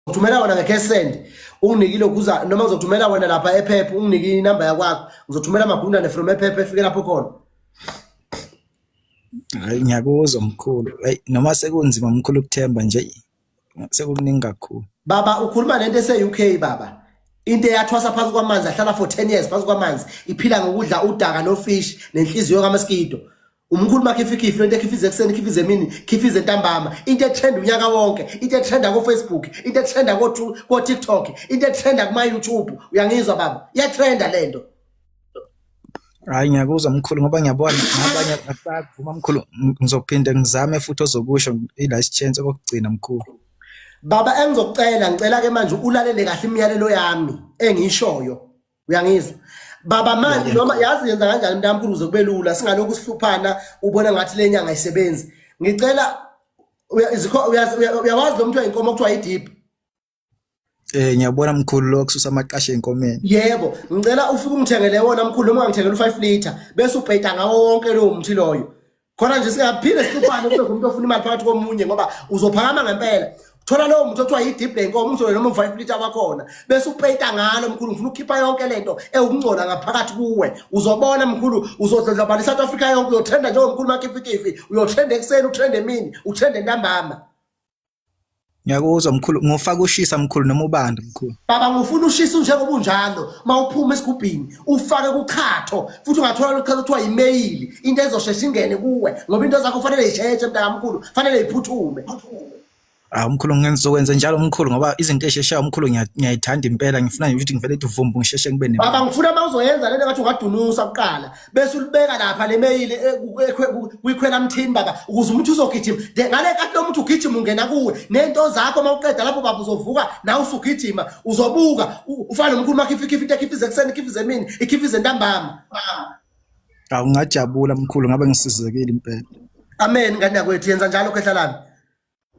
Ngithumela wona nge-cash send unginikile ukuza noma ngizothumela wena lapha ePep unginike inamba yakwakho ngizothumela amagundane from ePep efike lapho khona. Hayi ngiyakuzwa mkhulu. Hey noma sekunzima mkhulu ukuthemba nje sekukuningi kakhulu. Baba ukhuluma lento ese-UK baba. Into eyathwasa phansi kwamanzi ahlala for 10 years phansi kwamanzi iphila ngokudla udaka nofish nenhliziyo kaMaskido. Umkhuluma khifi lento ekhifize ekseni khifize emini khifize ntambama into etrend unyaka wonke into etrenda ko Facebook into etrenda ko TikTok into etrenda kuma YouTube uyangizwa baba iyatrenda lento. Hayi ngiyakuzwa mkhulu ngoba ngiyabona ngabanye akuvuma mkhulu ngizophinde ngizame futhi ozokusho ilast chance okugcina mkhulu. Baba ngicela ke manje ulalele kahle imiyalelo yami engishoyo uyangizwa. Baba manje noma yazi yenza kanjani mntamkhulu uzokube lula singalokhu sihluphana ubona ngathi lenyanga ayisebenzi. Ngicela uyawazi lo muntu oyinkomo okuthiwa iDeep. Ngiyabona mkhulu lo kususa amaqashe enkomeni. Yebo, ngicela ufike ungithengele wona mkhulu noma ngithengele u5 liter bese ubheda ngawo wonke lo muthi loyo. Khona nje singaphinde sihluphane kube umuntu ofuna imali phakathi komunye ngoba uzophakama ngempela. Thola lo muntu othiwa iDeep lenkomo umthole noma u5 liter wakhona bese upeyita ngalo mkhulu ngifuna ukukhipha yonke lento ewukungcola ngaphakathi kuwe uzobona mkhulu uzodlodlobala South Africa yonke uyotrenda njengomkhulu makifikifi uyotrenda ekseni utrende emini utrende ntambama. Ngiyakuzwa mkhulu ngofaka ushisa mkhulu noma ubanda mkhulu. Baba ngifuna ushisa njengoba unjalo mawuphuma esigubhini ufake kuchatho futhi ungathola ukhatho kuthiwa email into ezoshesha ingene kuwe ngoba into zakho kufanele isheshe mntakamkhulu kufanele iphuthume. Mkhulu ngizokwenza njalo mkhulu ngoba izinto ezisheshayo mkhulu ngiyayithanda impela ngifuna nje ukuthi ngivele uvumbu ngisheshe ngibe nemali. Baba ngifuna mawuzoyenza lento ngathi ungadunusa kuqala bese ulibeka lapha le mail kuyikhwela mthini baba ukuze umuntu uzogijima ngale kathi lo muntu ugijima ungena kuwe nento zakho mawuqeda lapho baba uzovuka nawe usugijima uzobuka ufana nomkhulu makhifikifi into ekhifize ekseni ikhifize emini ikhifize ntambama. Ngajabula mkhulu ngabe ngisizekile impela. Amen ngani yakwethu yenza njalo khehla lami.